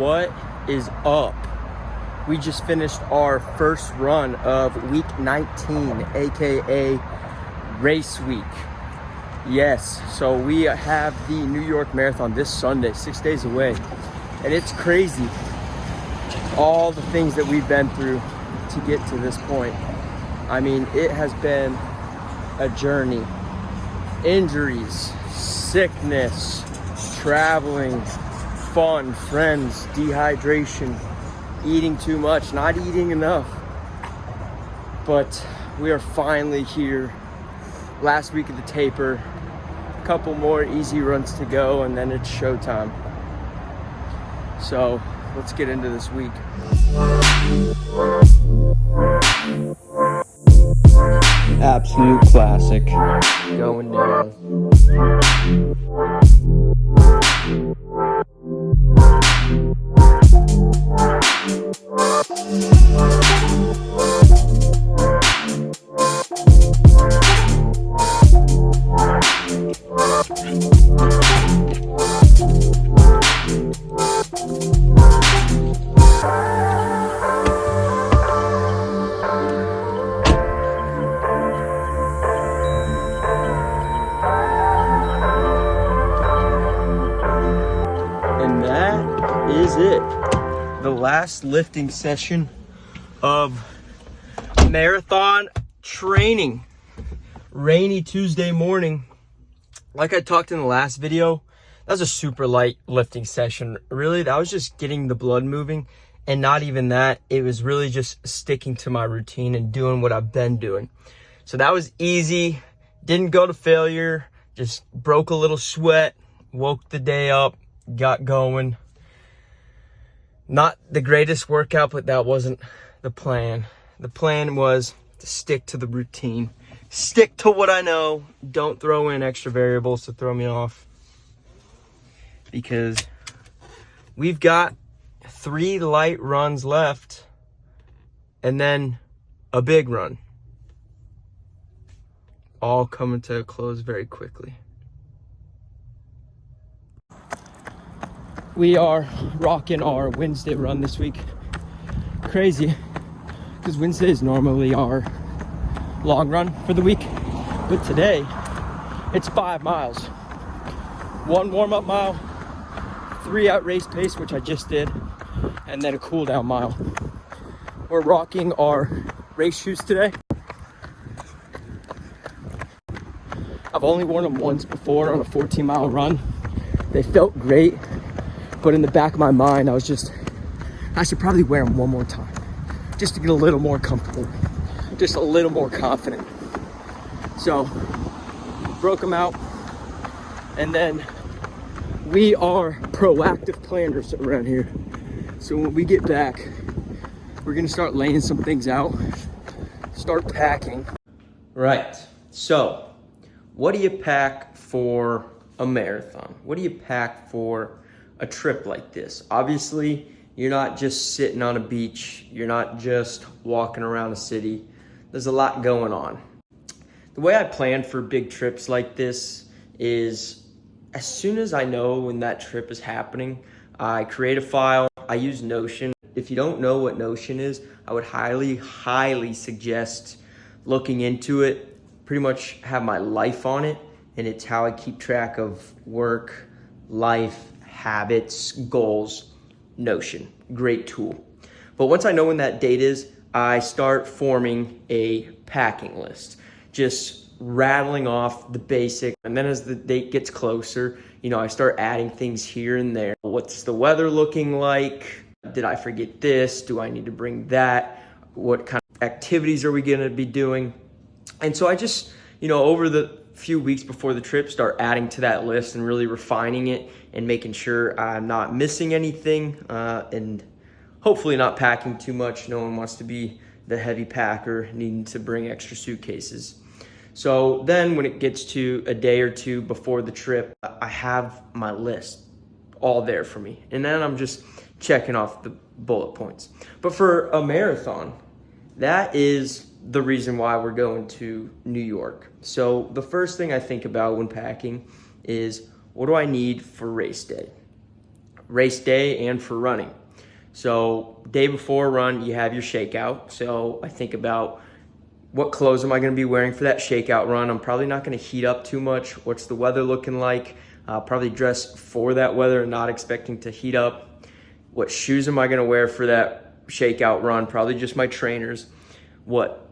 What is up? We just finished our first run of week 19, aka race week. Yes, so we have the New York Marathon this Sunday, 6 days away. And it's crazy, all the things that we've been through to get to this point. I mean, it has been a journey. Injuries, sickness, traveling, fun, friends, dehydration, eating too much, not eating enough. But we are finally here. Last week of the taper, a couple more easy runs to go, and then it's showtime. So let's get into this week. Absolute classic. Going down. And that is it. The last lifting session of marathon training. Rainy Tuesday morning. Like I talked in the last video, that was a super light lifting session. Really, that was just getting the blood moving, and not even that. It was really just sticking to my routine and doing what I've been doing. So that was easy. Didn't go to failure. Just broke a little sweat, woke the day up, got going. Not the greatest workout, but that wasn't the plan. The plan was to stick to the routine. Stick to what I know. Don't throw in extra variables to throw me off. Because we've got 3 light runs left and then a big run. All coming to a close very quickly. We are rocking our Wednesday run this week. Crazy, because Wednesday is normally our long run for the week, but today it's 5 miles. 1 warm-up mile, 3 at race pace, which I just did, and then a cool down mile. We're rocking our race shoes today. I've only worn them once before on a 14-mile run. They felt great, but in the back of my mind, I should probably wear them one more time just to get a little more comfortable, just a little more confident. So broke them out, and then we are proactive planners around here. So when we get back, we're gonna start laying some things out, start packing. Right, so what do you pack for a marathon? What do you pack for a trip like this? Obviously, you're not just sitting on a beach. You're not just walking around a city. There's a lot going on. The way I plan for big trips like this is as soon as I know when that trip is happening, I create a file. I use Notion. If you don't know what Notion is, I would highly suggest looking into it. Pretty much have my life on it, and it's how I keep track of work, life, habits, goals. Notion, great tool. But once I know when that date is, I start forming a packing list, just rattling off the basic. And then as the date gets closer, I start adding things here and there. What's the weather looking like? Did I forget this? Do I need to bring that? What kind of activities are we gonna be doing? And so I just, over the few weeks before the trip, start adding to that list and really refining it and making sure I'm not missing anything, and hopefully not packing too much. No one wants to be the heavy packer needing to bring extra suitcases. So then when it gets to a day or two before the trip, I have my list all there for me. And then I'm just checking off the bullet points. But for a marathon, that is the reason why we're going to New York. So the first thing I think about when packing is, what do I need for race day? race day and for running. So day before run, you have your shakeout. So I think about what clothes am I going to be wearing for that shakeout run. I'm probably not going to heat up too much. What's the weather looking like? Probably dress for that weather, not expecting to heat up. What shoes am I going to wear for that shakeout run? Probably just my trainers. What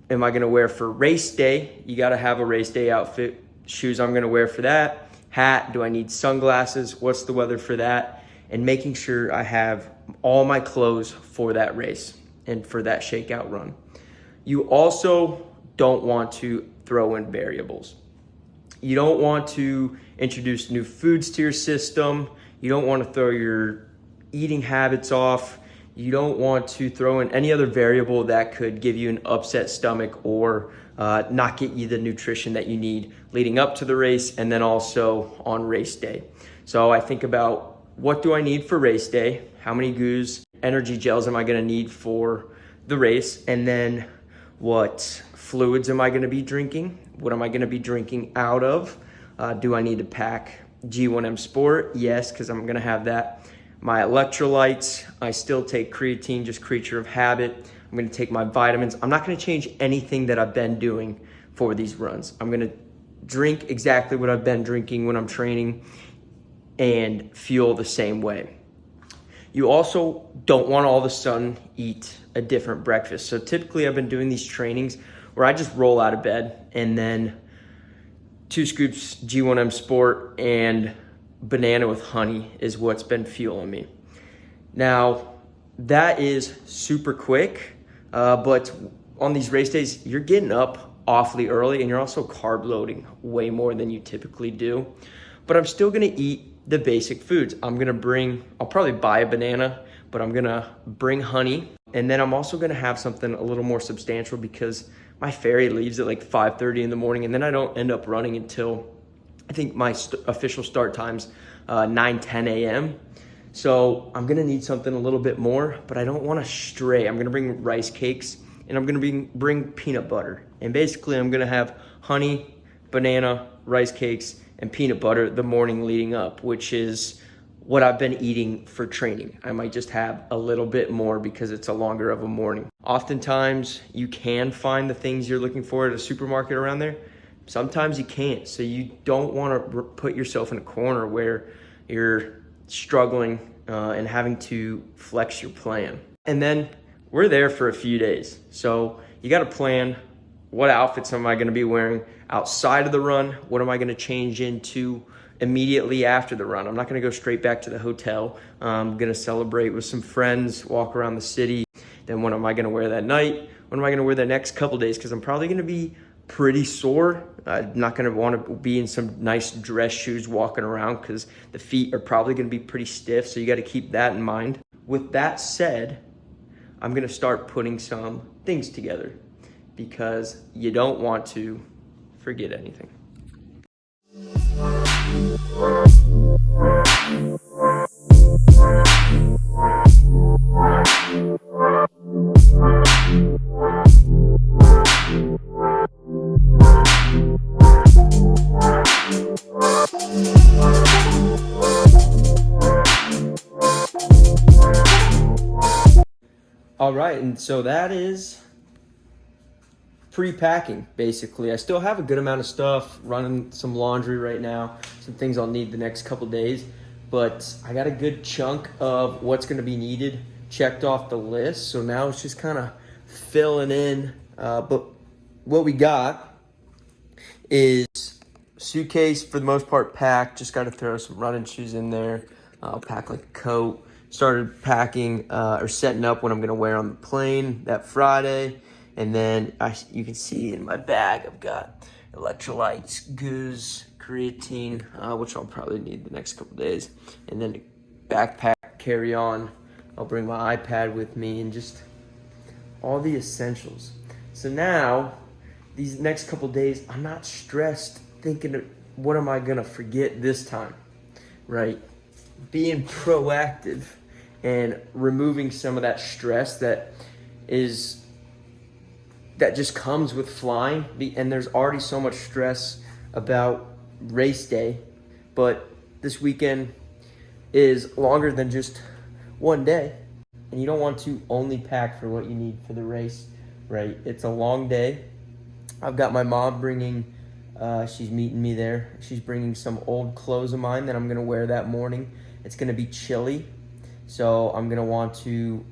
am I going to wear for race day? You got to have a race day outfit. Shoes I'm going to wear for that. Hat. Do I need sunglasses? What's the weather for that? And making sure I have all my clothes for that race and for that shakeout run. You also don't want to throw in variables. You don't want to introduce new foods to your system. You don't want to throw your eating habits off. You don't want to throw in any other variable that could give you an upset stomach or not get you the nutrition that you need leading up to the race and then also on race day. So I think about, what do I need for race day? How many goos, energy gels am I going to need for the race? And then what fluids am I going to be drinking? What am I going to be drinking out of? Do I need to pack G1M Sport? Yes, because I'm going to have that. My electrolytes, I still take creatine, just creature of habit. I'm going to take my vitamins. I'm not going to change anything that I've been doing for these runs. I'm going to drink exactly what I've been drinking when I'm training and fuel the same way. You also don't want to all of a sudden eat a different breakfast. So typically I've been doing these trainings where I just roll out of bed and then 2 scoops G1M Sport and banana with honey is what's been fueling me. Now, that is super quick, but on these race days, you're getting up awfully early and you're also carb loading way more than you typically do. But I'm still gonna eat the basic foods. I'll probably buy a banana, but I'm gonna bring honey. And then I'm also gonna have something a little more substantial because my ferry leaves at like 5:30 in the morning and then I don't end up running until I think my official start time's 9-10 a.m. So I'm gonna need something a little bit more, but I don't wanna stray. I'm gonna bring rice cakes and I'm gonna bring peanut butter. And basically I'm gonna have honey, banana, rice cakes, and peanut butter the morning leading up, which is what I've been eating for training. I might just have a little bit more because it's a longer of a morning. Oftentimes you can find the things you're looking for at a supermarket around there. Sometimes you can't. So you don't want to put yourself in a corner where you're struggling and having to flex your plan. And then we're there for a few days. So you got to plan, what outfits am I going to be wearing outside of the run? What am I going to change into immediately after the run? I'm not going to go straight back to the hotel. I'm going to celebrate with some friends, walk around the city. Then what am I going to wear that night? What am I going to wear the next couple days? Because I'm probably going to be pretty sore. I'm not going to want to be in some nice dress shoes walking around because the feet are probably going to be pretty stiff. So you got to keep that in mind. With that said, I'm going to start putting some things together because you don't want to forget anything. All right, and so that is pre-packing, basically. I still have a good amount of stuff, running some laundry right now, some things I'll need the next couple days, but I got a good chunk of what's gonna be needed checked off the list, so now it's just kind of filling in, but what we got is suitcase for the most part packed, just got to throw some running shoes in there. I'll pack like a coat. Started packing or setting up what I'm gonna wear on the plane that Friday. And then you can see in my bag, I've got electrolytes, goos, creatine, which I'll probably need the next couple days. And then backpack, carry on. I'll bring my iPad with me and just all the essentials. So now, these next couple days, I'm not stressed thinking, what am I gonna forget this time, right? Being proactive and removing some of that stress that just comes with flying. And there's already so much stress about race day, but this weekend is longer than just one day. And you don't want to only pack for what you need for the race, right? It's a long day. I've got my mom bringing, she's meeting me there. She's bringing some old clothes of mine that I'm gonna wear that morning. It's gonna be chilly, so I'm gonna want to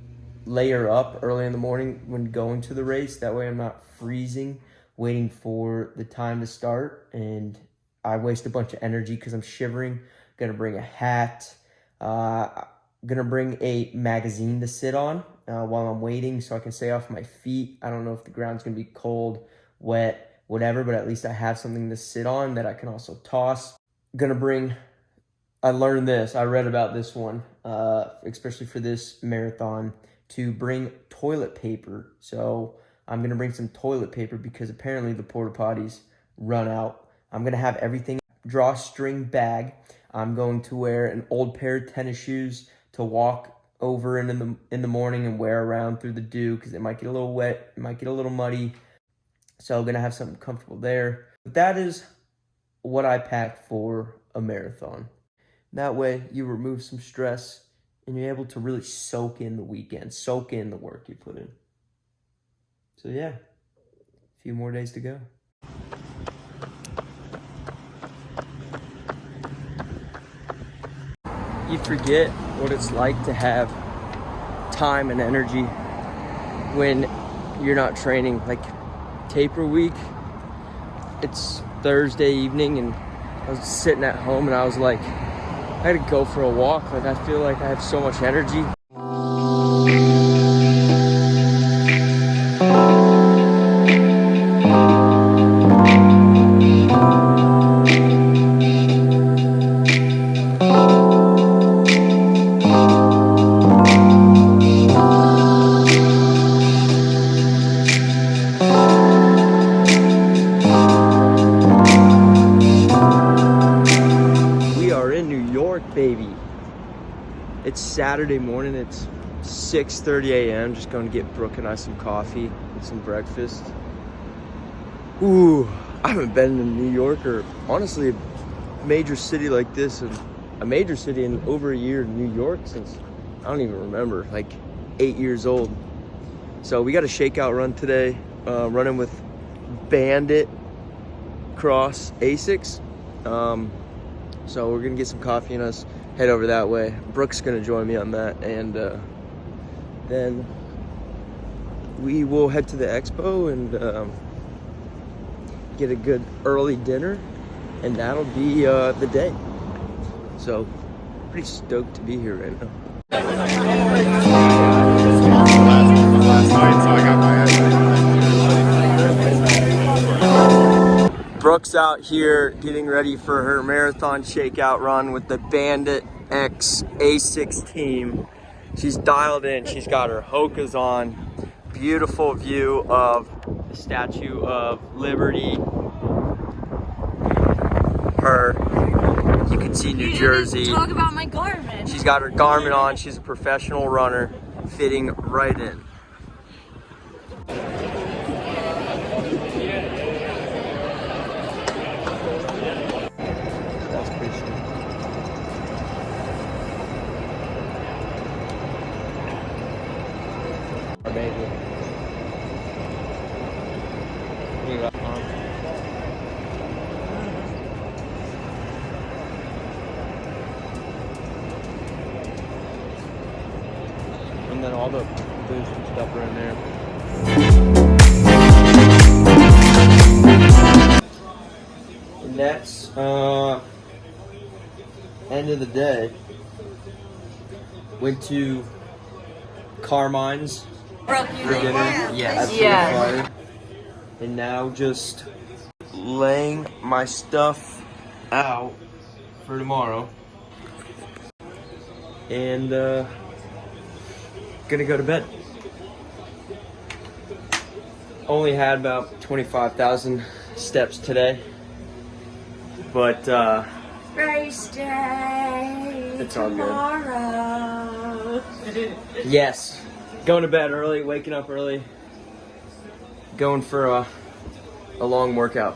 layer up early in the morning when going to the race. That way I'm not freezing, waiting for the time to start, and I waste a bunch of energy because I'm shivering. Gonna bring a hat. Gonna bring a magazine to sit on while I'm waiting so I can stay off my feet. I don't know if the ground's gonna be cold, wet, whatever, but at least I have something to sit on that I can also toss. Gonna bring, I learned this, I read about this one, especially for this marathon, to bring toilet paper. So I'm gonna bring some toilet paper because apparently the porta potties run out. I'm gonna have everything, drawstring bag. I'm going to wear an old pair of tennis shoes to walk over in the morning and wear around through the dew because it might get a little wet, it might get a little muddy. So I'm gonna have something comfortable there. But that is what I packed for a marathon. That way you remove some stress and you're able to really soak in the weekend, soak in the work you put in. So yeah, a few more days to go. You forget what it's like to have time and energy when you're not training. Like taper week, it's Thursday evening and I was sitting at home and I was like, I gotta go for a walk. Like I feel like I have so much energy. Baby, it's Saturday morning. It's 6:30 a.m. Just going to get Brooke and I some coffee and some breakfast. Ooh, I haven't been in New York or honestly a major city like this, and a major city in over a year in New York since I don't even remember, like 8 years old. So we got a shakeout run today, running with Bandit Cross Asics. So we're gonna get some coffee and us head over that way. Brooke's gonna join me on that, and then we will head to the expo and get a good early dinner, and that'll be the day. So pretty stoked to be here right now. Brooke's out here getting ready for her marathon shakeout run with the Bandit X A6 team. She's dialed in, she's got her Hokas on. Beautiful view of the Statue of Liberty. Her, you can see New Jersey. Talk about my Garmin. She's got her Garmin on, she's a professional runner, fitting right in. And then all the boost and stuff are in there. And that's end of the day. Went to Carmine's for dinner. Yes. Yeah. And now just laying my stuff out for tomorrow. And gonna go to bed. Only had about 25,000 steps today, but Race day. It's all good. Tomorrow. Yes, going to bed early, waking up early, going for a long workout.